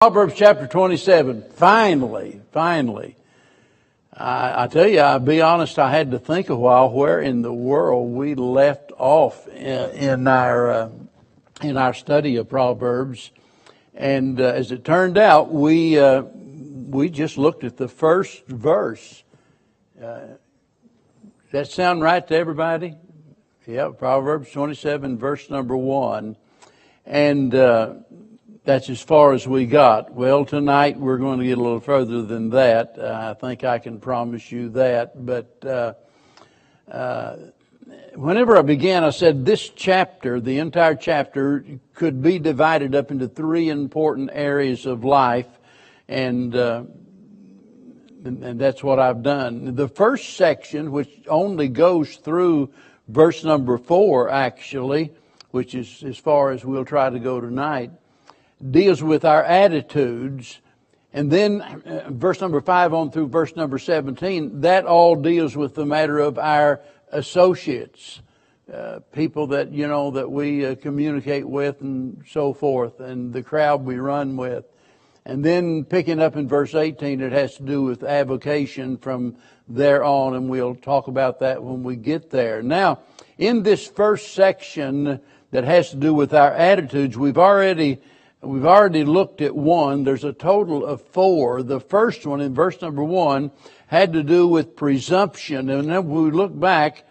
Proverbs chapter 27. Finally. I tell you, I'll be honest, I had to think a while where in the world we left off in our study of Proverbs. And as it turned out, we just looked at the first verse. Does that sound right to everybody? Yeah, Proverbs 27, verse number 1. And that's as far as we got. Well, tonight we're going to get a little further than that. I think I can promise you that. But whenever I began, I said this chapter, the entire chapter, could be divided up into three important areas of life. And that's what I've done. The first section, which only goes through verse number 4, actually, which is as far as we'll try to go tonight, deals with our attitudes. And then verse number 5 on through verse number 17, that all deals with the matter of our associates, people that, that we communicate with and so forth, and the crowd we run with. And then picking up in verse 18, it has to do with avocation from there on, and we'll talk about that when we get there. Now, in this first section that has to do with our attitudes, we've already looked at one. There's a total of 4. The first one, in verse number 1, had to do with presumption. And then we look back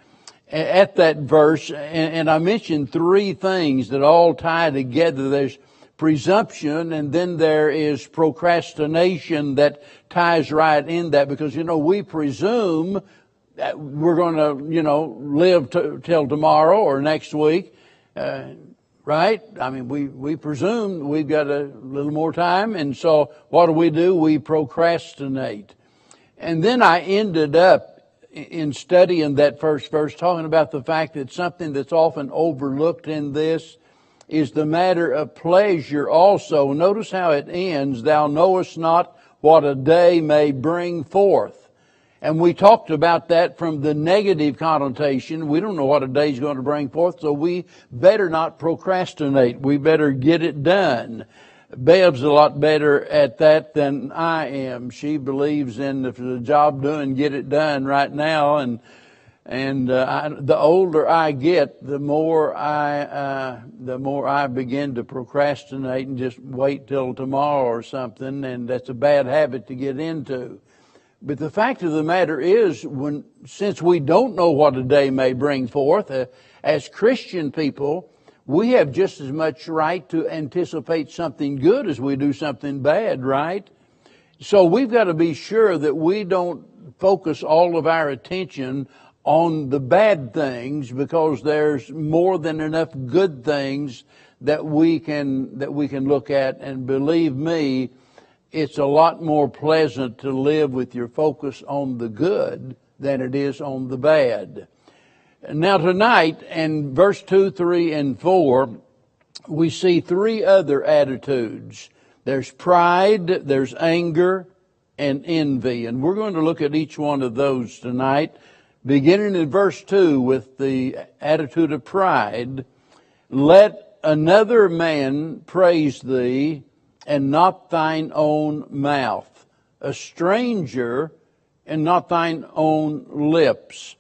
at that verse, and I mentioned 3 things that all tie together. There's presumption, and then there is procrastination that ties right in that, because, we presume that we're going to, live till tomorrow or next week. Right? I mean, we presume we've got a little more time, and so what do? We procrastinate. And then I ended up in studying that first verse talking about the fact that something that's often overlooked in this is the matter of pleasure also. Notice how it ends, thou knowest not what a day may bring forth. And we talked about that from the negative connotation. We don't know what a day's going to bring forth, so we better not procrastinate. We better get it done. Bev's a lot better at that than I am. She believes in if there's a job doing, get it done right now. And the older I get, the more I begin to procrastinate and just wait till tomorrow or something. And that's a bad habit to get into. But the fact of the matter is, since we don't know what a day may bring forth, as Christian people, we have just as much right to anticipate something good as we do something bad, right? So we've got to be sure that we don't focus all of our attention on the bad things, because there's more than enough good things that we can look at. And believe me, it's a lot more pleasant to live with your focus on the good than it is on the bad. Now tonight, in verse 2, 3, and 4, we see 3 other attitudes. There's pride, there's anger, and envy. And we're going to look at each one of those tonight, beginning in verse 2 with the attitude of pride. Let another man praise thee, and not thine own mouth, a stranger, and not thine own lips.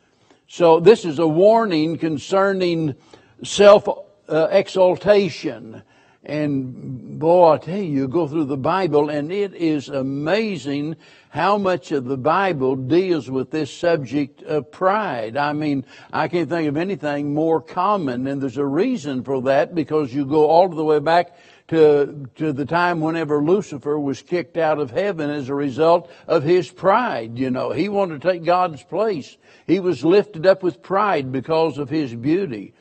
So this is a warning concerning self-exaltation. And boy, I tell you go through the Bible, and it is amazing how much of the Bible deals with this subject of pride. I mean, I can't think of anything more common, and there's a reason for that, because you go all the way back to the time whenever Lucifer was kicked out of heaven as a result of his pride. He wanted to take God's place. He was lifted up with pride because of his beauty.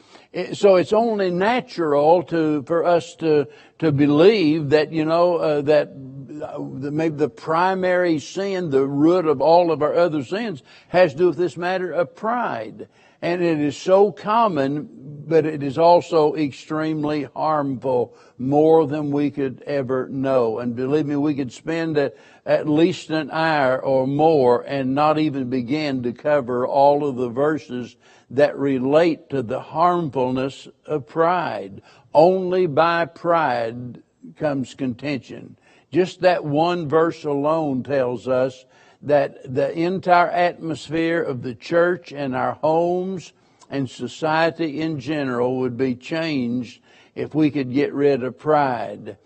So it's only natural for us to believe that, that maybe the primary sin, the root of all of our other sins, has to do with this matter of pride. And it is so common, but it is also extremely harmful, more than we could ever know. And believe me, we could spend at least an hour or more and not even begin to cover all of the verses that relate to the harmfulness of pride. Only by pride comes contention. Just that one verse alone tells us that the entire atmosphere of the church and our homes and society in general would be changed if we could get rid of pride.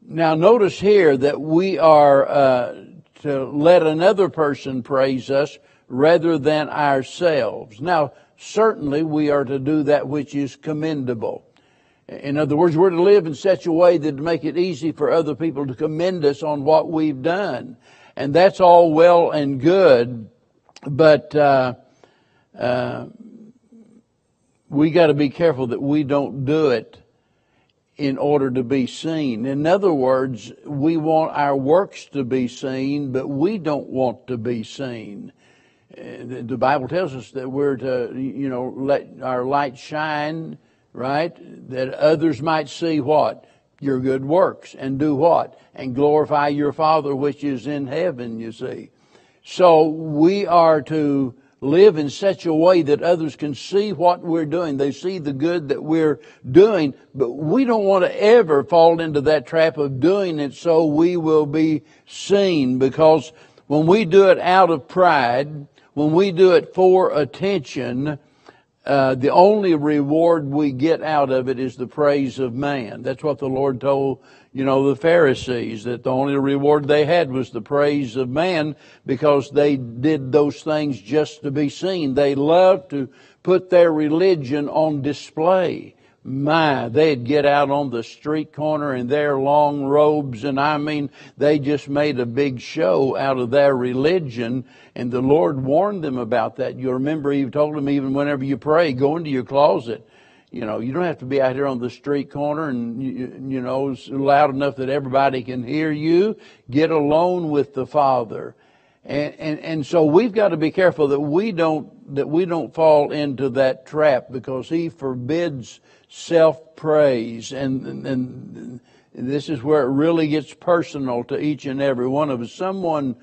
Now notice here that we are to let another person praise us rather than ourselves. Now certainly we are to do that which is commendable. In other words, we're to live in such a way that to make it easy for other people to commend us on what we've done. And that's all well and good, but we got to be careful that we don't do it in order to be seen. In other words, we want our works to be seen, but we don't want to be seen. The Bible tells us that we're to, let our light shine, right? That others might see what? Your good works, and do what? And glorify your Father which is in heaven, you see. So we are to live in such a way that others can see what we're doing. They see the good that we're doing, but we don't want to ever fall into that trap of doing it so we will be seen, because when we do it out of pride, when we do it for attention, the only reward we get out of it is the praise of man. That's what the Lord told, the Pharisees, that the only reward they had was the praise of man, because they did those things just to be seen. They loved to put their religion on display. They'd get out on the street corner in their long robes, and they just made a big show out of their religion, and the Lord warned them about that. You remember He told them, even whenever you pray, go into your closet. You don't have to be out here on the street corner and, loud enough that everybody can hear you. Get alone with the Father. And so we've got to be careful that we don't fall into that trap, because He forbids self-praise, and this is where it really gets personal to each and every one of us. Someone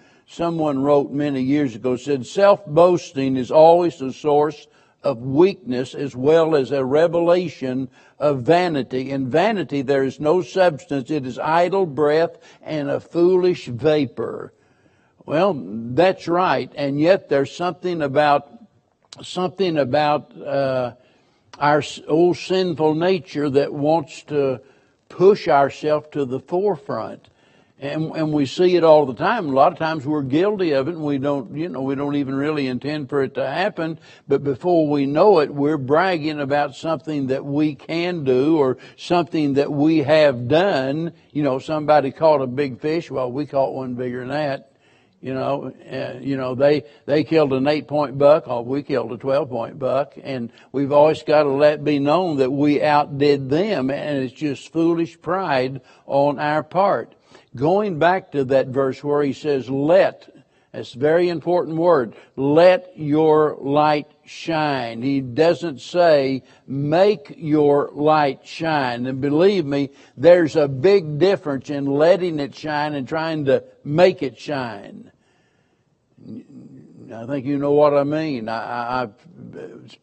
wrote many years ago, said, self-boasting is always a source of weakness as well as a revelation of vanity. In vanity there is no substance, it is idle breath and a foolish vapor. Well, that's right, and yet there's something about our old sinful nature that wants to push ourselves to the forefront. And we see it all the time. A lot of times we're guilty of it, and we don't even really intend for it to happen. But before we know it, we're bragging about something that we can do or something that we have done. Somebody caught a big fish. Well, we caught one bigger than that. They killed an 8-point buck, or we killed a 12-point buck, and we've always got to let it be known that we outdid them, and it's just foolish pride on our part. Going back to that verse where he says, let, that's a very important word, let your light shine. He doesn't say, make your light shine. And believe me, there's a big difference in letting it shine and trying to make it shine. I think you know what I mean.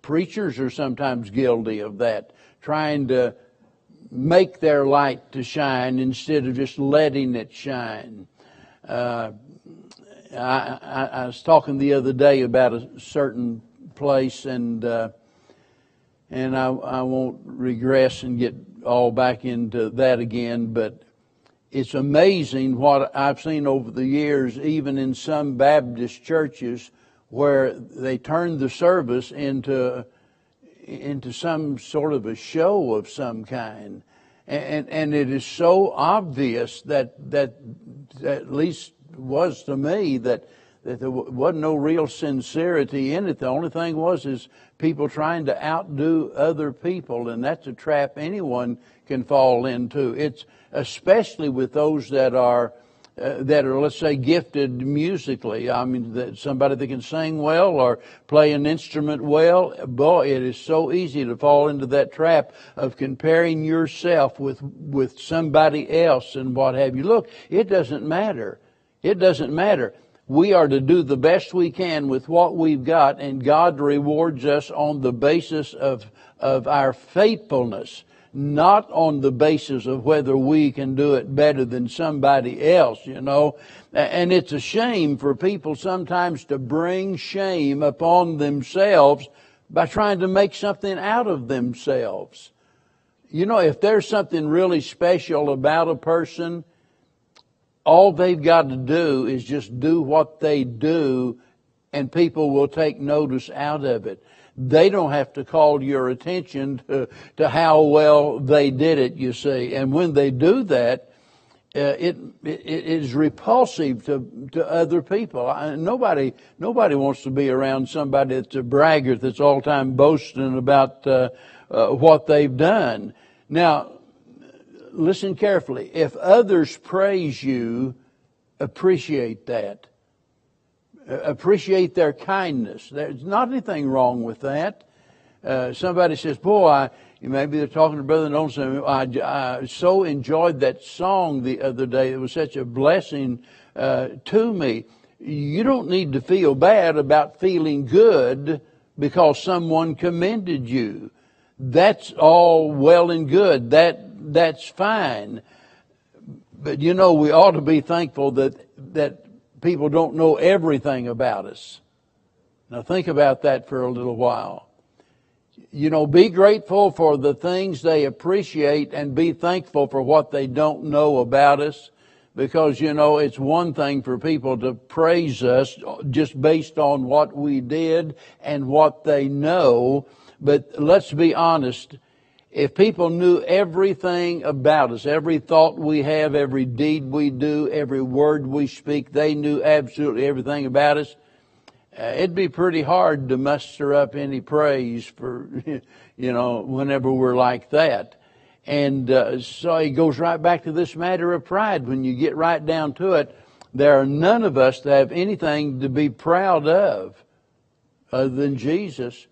Preachers are sometimes guilty of that, trying to make their light to shine instead of just letting it shine. I was talking the other day about a certain place, and I won't regress and get all back into that again, but it's amazing what I've seen over the years, even in some Baptist churches, where they turned the service into some sort of a show of some kind. And it is so obvious that at least was to me, that there wasn't no real sincerity in it. The only thing is people trying to outdo other people, and that's a trap anyone can fall into. It's especially with those that are, let's say, gifted musically. Somebody that can sing well or play an instrument well. Boy, it is so easy to fall into that trap of comparing yourself with somebody else and what have you. Look, it doesn't matter. It doesn't matter. We are to do the best we can with what we've got, and God rewards us on the basis of our faithfulness, not on the basis of whether we can do it better than somebody else, And it's a shame for people sometimes to bring shame upon themselves by trying to make something out of themselves. If there's something really special about a person, all they've got to do is just do what they do, and people will take notice out of it. They don't have to call your attention to how well they did it, you see. And when they do that, it is repulsive to other people. Nobody wants to be around somebody that's a braggart, that's all the time boasting about what they've done. Now, listen carefully. If others praise you, appreciate that. Appreciate their kindness. There's not anything wrong with that. Somebody says, boy, maybe they're talking to Brother Olson, I so enjoyed that song the other day. It was such a blessing to me. You don't need to feel bad about feeling good because someone commended you. That's all well and good. That's fine. But we ought to be thankful that people don't know everything about us. Now think about that for a little while. Be grateful for the things they appreciate and be thankful for what they don't know about us. Because, it's one thing for people to praise us just based on what we did and what they know. But let's be honest. If people knew everything about us, every thought we have, every deed we do, every word we speak, they knew absolutely everything about us, it'd be pretty hard to muster up any praise for, whenever we're like that. And so it goes right back to this matter of pride. When you get right down to it, there are none of us that have anything to be proud of other than Jesus.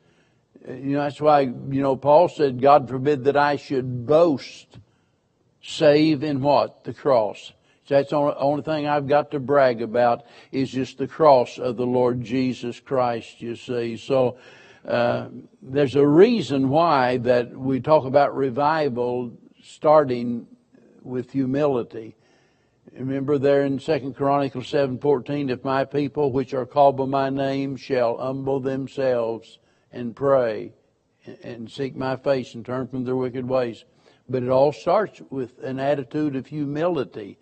That's why, Paul said, God forbid that I should boast, save in what? The cross. So that's the only thing I've got to brag about is just the cross of the Lord Jesus Christ, you see. So there's a reason why that we talk about revival starting with humility. Remember there in 2 Chronicles 7:14, if my people which are called by my name shall humble themselves and pray and seek my face and turn from their wicked ways. But it all starts with an attitude of humility.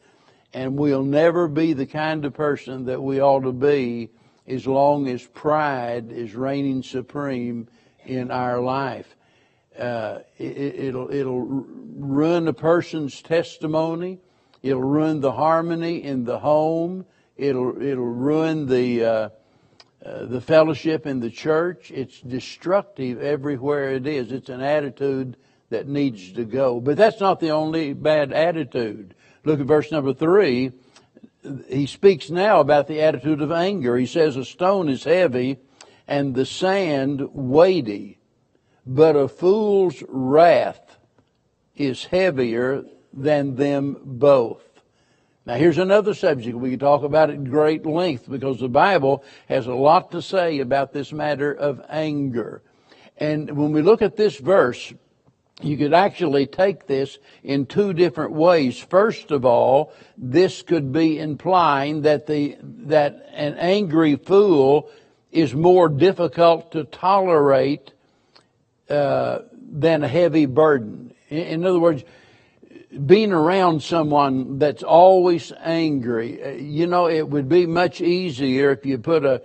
And we'll never be the kind of person that we ought to be as long as pride is reigning supreme in our life. It'll ruin a person's testimony. It'll ruin the harmony in the home. It'll ruin the fellowship in the church. It's destructive everywhere it is. It's an attitude that needs to go. But that's not the only bad attitude. Look at verse number 3. He speaks now about the attitude of anger. He says, a stone is heavy and the sand weighty, but a fool's wrath is heavier than them both. Now here's another subject. We can talk about it at great length because the Bible has a lot to say about this matter of anger. And when we look at this verse, you could actually take this in two different ways. First of all, this could be implying that an angry fool is more difficult to tolerate than a heavy burden. In other words, being around someone that's always angry, it would be much easier if you put a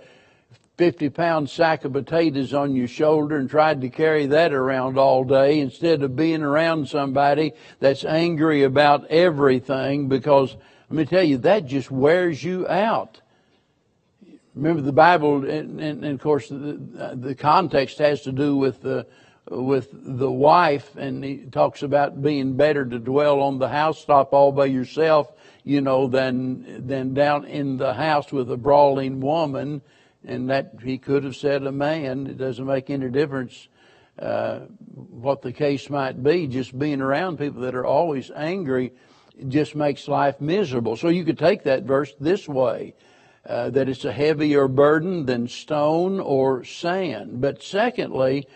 50-pound sack of potatoes on your shoulder and tried to carry that around all day instead of being around somebody that's angry about everything, because let me tell you, that just wears you out. Remember the Bible, and of course the context has to do with the wife, and he talks about being better to dwell on the housetop all by yourself, than down in the house with a brawling woman. And that he could have said a man. It doesn't make any difference what the case might be. Just being around people that are always angry just makes life miserable. So you could take that verse this way, that it's a heavier burden than stone or sand. But secondly,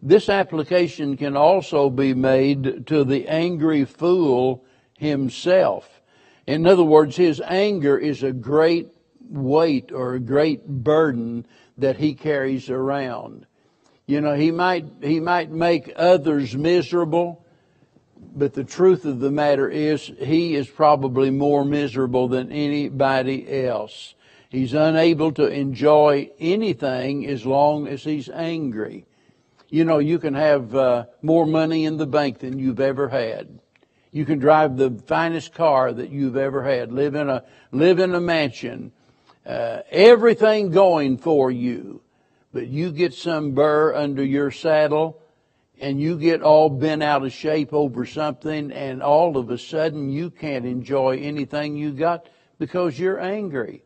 This application can also be made to the angry fool himself. In other words, his anger is a great weight or a great burden that he carries around. You know, he might make others miserable, but the truth of the matter is he is probably more miserable than anybody else. He's unable to enjoy anything as long as he's angry. You know, you can have more money in the bank than you've ever had. You can drive the finest car that you've ever had, live in a mansion, everything going for you. But you get some burr under your saddle and you get all bent out of shape over something, and all of a sudden you can't enjoy anything you got because you're angry.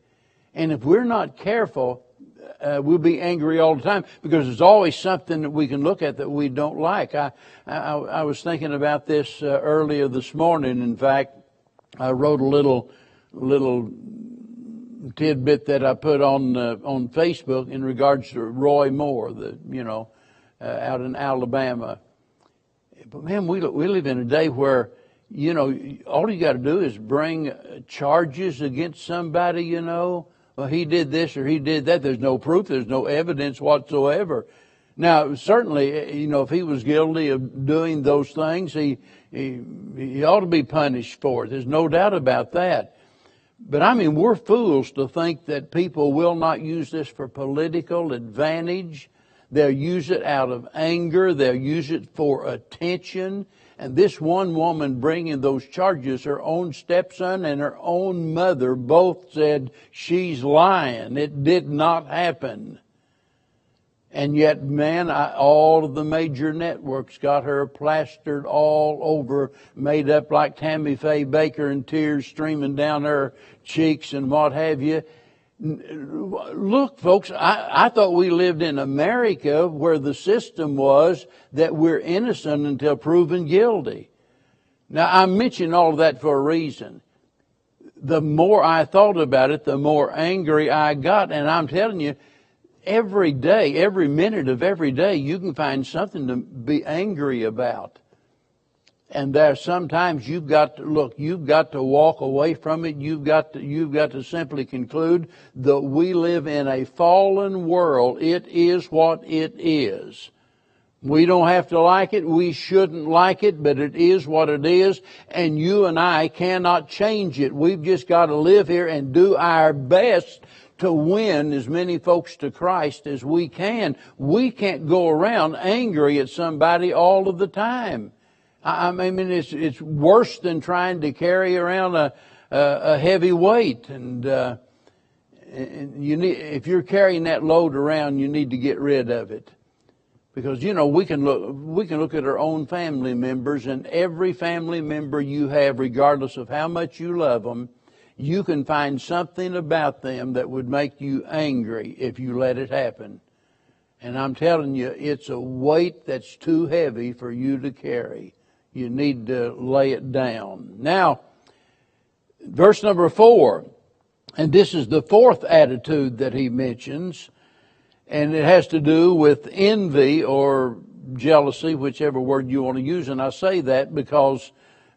And if we're not careful, we'll be angry all the time because there's always something that we can look at that we don't like. I was thinking about this earlier this morning. In fact, I wrote a little tidbit that I put on Facebook in regards to Roy Moore, out in Alabama. But man, we live in a day where, you know, all you got to do is bring charges against somebody, you know. Well, he did this or he did that. There's no proof. There's no evidence whatsoever. Now, certainly, you know, if he was guilty of doing those things, he ought to be punished for it. There's no doubt about that. But I mean, we're fools to think that people will not use this for political advantage. They'll use it out of anger. They'll use it for attention. And this one woman bringing those charges, her own stepson and her own mother both said she's lying. It did not happen. And yet, man, all of the major networks got her plastered all over, made up like Tammy Faye Baker and tears streaming down her cheeks and what have you. Look, folks, I thought we lived in America where the system was that we're innocent until proven guilty. Now, I'm mentioning all of that for a reason. The more I thought about it, the more angry I got. And I'm telling you, every day, every minute of every day, you can find something to be angry about. And there sometimes you've got to walk away from it. You've got to simply conclude that we live in a fallen world. It is what it is. We don't have to like it. We shouldn't like it, but it is what it is. And you and I cannot change it. We've just got to live here and do our best to win as many folks to Christ as we can. We can't go around angry at somebody all of the time. I mean, it's worse than trying to carry around a heavy weight, and you need, if you're carrying that load around, you need to get rid of it, because you know we can look at our own family members, and every family member you have, regardless of how much you love them, you can find something about them that would make you angry if you let it happen. And I'm telling you, it's a weight that's too heavy for you to carry. You need to lay it down. Now, verse number 4, and this is the fourth attitude that he mentions, and it has to do with envy or jealousy, whichever word you want to use. And I say that because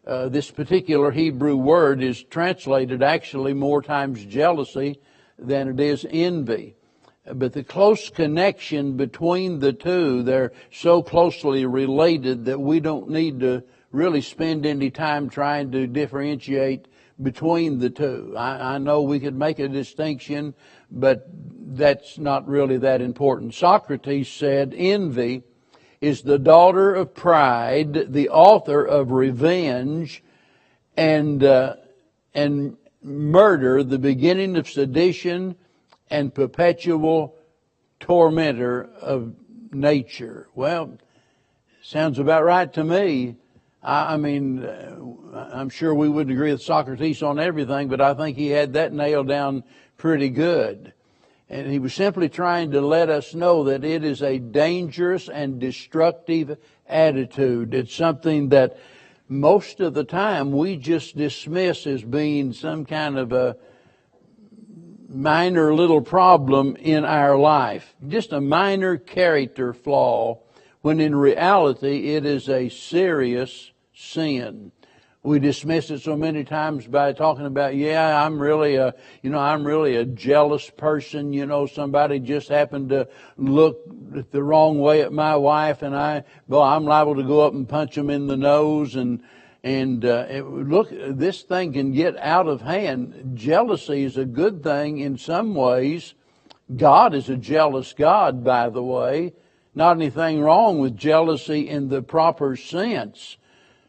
this particular Hebrew word is translated actually more times jealousy than it is envy. But the close connection between the two, they're so closely related that we don't need to really spend any time trying to differentiate between the two. I know we could make a distinction, but that's not really that important. Socrates said envy is the daughter of pride, the author of revenge, and murder, the beginning of sedition, and perpetual tormentor of nature. Well, sounds about right to me. I mean, I'm sure we wouldn't agree with Socrates on everything, but I think he had that nailed down pretty good. And he was simply trying to let us know that it is a dangerous and destructive attitude. It's something that most of the time we just dismiss as being some kind of a minor little problem in our life, just a minor character flaw when in reality it is a serious sin. We dismiss it so many times by talking about, I'm really a jealous person. Somebody just happened to look the wrong way at my wife, and I'm liable to go up and punch them in the nose. Look, this thing can get out of hand. Jealousy is a good thing in some ways. God is a jealous God, by the way. Not anything wrong with jealousy in the proper sense.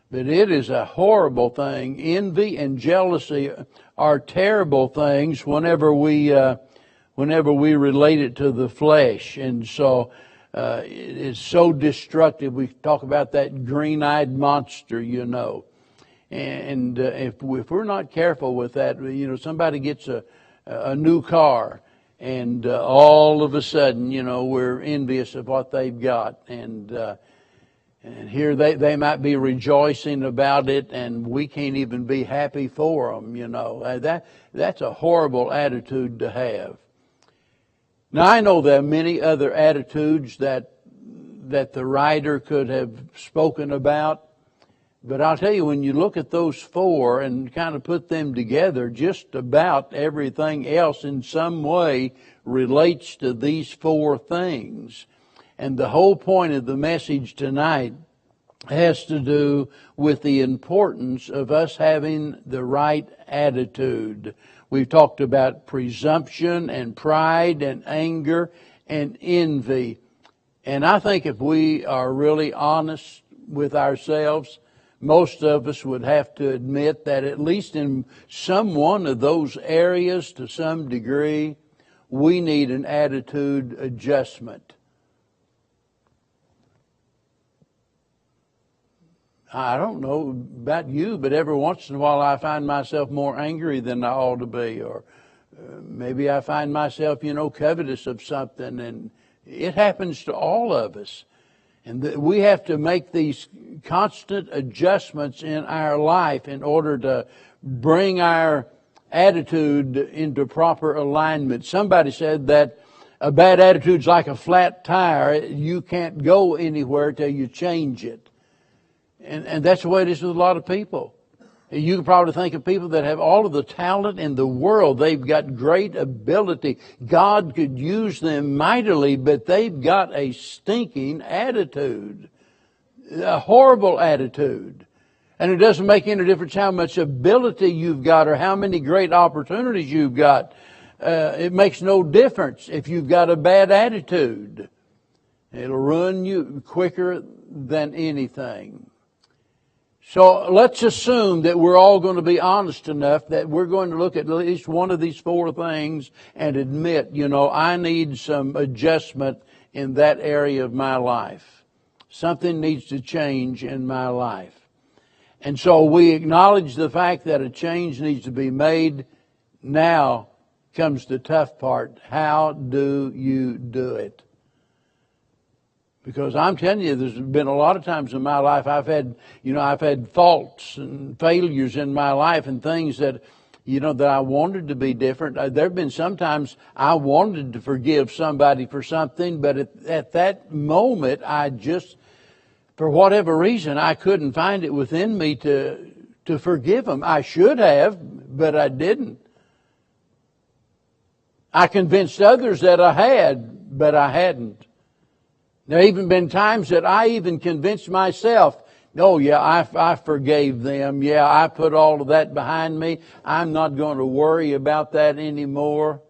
But it is a horrible thing. Envy and jealousy are terrible things whenever we relate it to the flesh. And so it's so destructive. We talk about that green-eyed monster, And if we're not careful with that, somebody gets a new car, and all of a sudden, we're envious of what they've got. And here they might be rejoicing about it, and we can't even be happy for them, That's a horrible attitude to have. Now, I know there are many other attitudes that the writer could have spoken about, but I'll tell you, when you look at those four and kind of put them together, just about everything else in some way relates to these four things. And the whole point of the message tonight has to do with the importance of us having the right attitude. We've talked about presumption and pride and anger and envy. And I think if we are really honest with ourselves, most of us would have to admit that at least in some one of those areas, to some degree, we need an attitude adjustment. I don't know about you, but every once in a while I find myself more angry than I ought to be, or maybe I find myself, covetous of something, and it happens to all of us. And we have to make these constant adjustments in our life in order to bring our attitude into proper alignment. Somebody said that a bad attitude's like a flat tire. You can't go anywhere till you change it. And that's the way it is with a lot of people. You can probably think of people that have all of the talent in the world. They've got great ability. God could use them mightily, but they've got a stinking attitude, a horrible attitude. And it doesn't make any difference how much ability you've got or how many great opportunities you've got. It makes no difference if you've got a bad attitude. It'll ruin you quicker than anything. So let's assume that we're all going to be honest enough that we're going to look at least one of these four things and admit, I need some adjustment in that area of my life. Something needs to change in my life. And so we acknowledge the fact that a change needs to be made. Now comes the tough part. How do you do it? Because I'm telling you, there's been a lot of times in my life I've had faults and failures in my life and things that, that I wanted to be different. There have been some times I wanted to forgive somebody for something, but at that moment I just, for whatever reason, I couldn't find it within me to forgive them. I should have, but I didn't. I convinced others that I had, but I hadn't. There have even been times that I even convinced myself, I forgave them. Yeah, I put all of that behind me. I'm not going to worry about that anymore.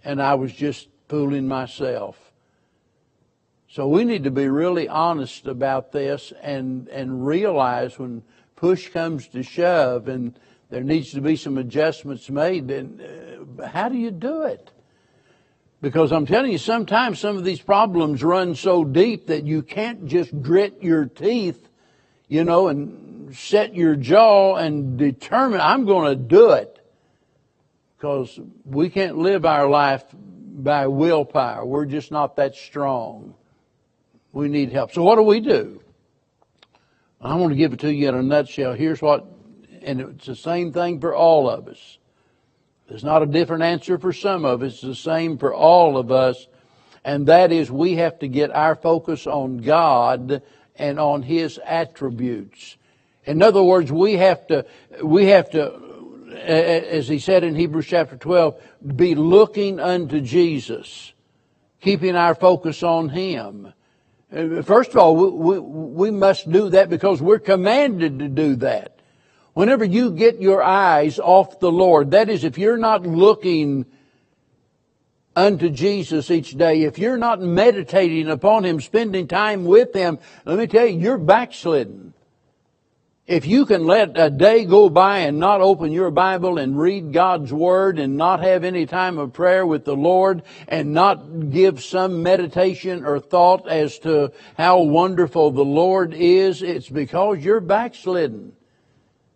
And I was just fooling myself. So we need to be really honest about this and realize when push comes to shove and there needs to be some adjustments made, then how do you do it? Because I'm telling you, sometimes some of these problems run so deep that you can't just grit your teeth, and set your jaw and determine, I'm going to do it. Because we can't live our life by willpower. We're just not that strong. We need help. So what do? I want to give it to you in a nutshell. Here's what, and it's the same thing for all of us. There's not a different answer for some of us. It's the same for all of us. And that is, we have to get our focus on God and on His attributes. In other words, we have to, as he said in Hebrews chapter 12, be looking unto Jesus, keeping our focus on Him. First of all, we must do that because we're commanded to do that. Whenever you get your eyes off the Lord, that is, if you're not looking unto Jesus each day, if you're not meditating upon Him, spending time with Him, let me tell you, you're backslidden. If you can let a day go by and not open your Bible and read God's Word and not have any time of prayer with the Lord and not give some meditation or thought as to how wonderful the Lord is, it's because you're backslidden.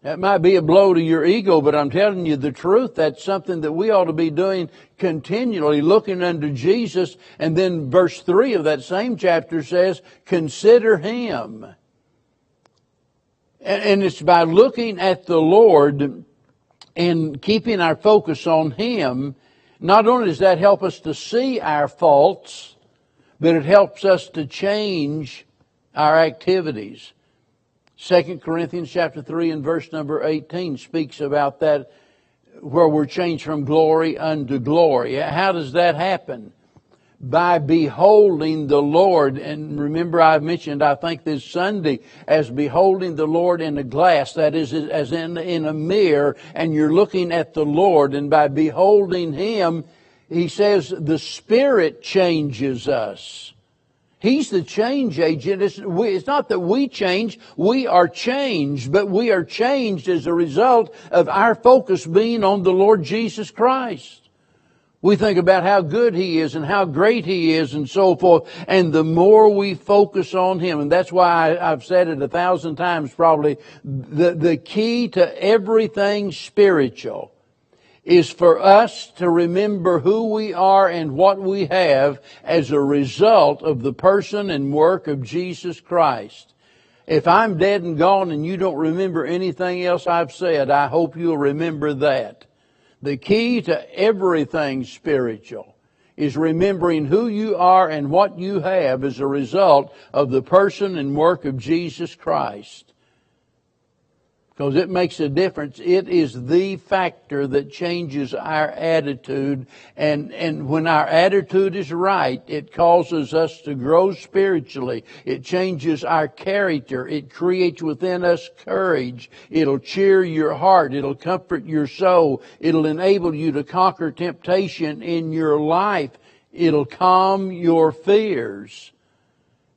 That might be a blow to your ego, but I'm telling you the truth. That's something that we ought to be doing continually, looking unto Jesus. And then verse 3 of that same chapter says, consider Him. And it's by looking at the Lord and keeping our focus on Him, not only does that help us to see our faults, but it helps us to change our activities. 2 Corinthians chapter 3 and verse number 18 speaks about that, where we're changed from glory unto glory. How does that happen? By beholding the Lord. And remember, I've mentioned, I think this Sunday, as beholding the Lord in a glass, that is, as in a mirror, and you're looking at the Lord, and by beholding Him, He says the Spirit changes us. He's the change agent. It's not that we change, we are changed, but we are changed as a result of our focus being on the Lord Jesus Christ. We think about how good He is and how great He is and so forth. And the more we focus on Him, and that's why I've said it 1,000 times probably, the key to everything spiritual is for us to remember who we are and what we have as a result of the person and work of Jesus Christ. If I'm dead and gone and you don't remember anything else I've said, I hope you'll remember that. The key to everything spiritual is remembering who you are and what you have as a result of the person and work of Jesus Christ. Because it makes a difference. It is the factor that changes our attitude. And when our attitude is right, it causes us to grow spiritually. It changes our character. It creates within us courage. It'll cheer your heart. It'll comfort your soul. It'll enable you to conquer temptation in your life. It'll calm your fears.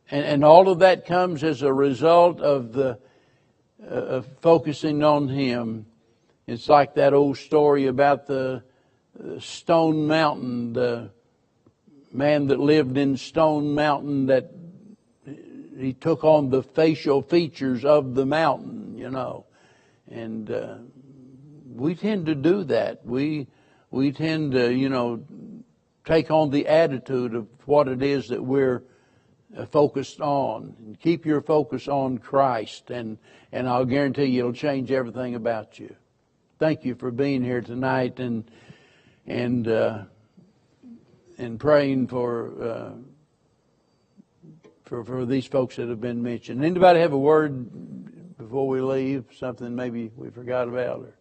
And all of that comes as a result of focusing on Him. It's like that old story about the Stone Mountain, the man that lived in Stone Mountain, that he took on the facial features of the mountain, you know. And we tend to do that. We tend to, take on the attitude of what it is that we're focused on. And keep your focus on Christ, and I'll guarantee you it'll change everything about you. Thank you for being here tonight and praying for these folks that have been mentioned. Anybody have a word before we leave? Something maybe we forgot about? Or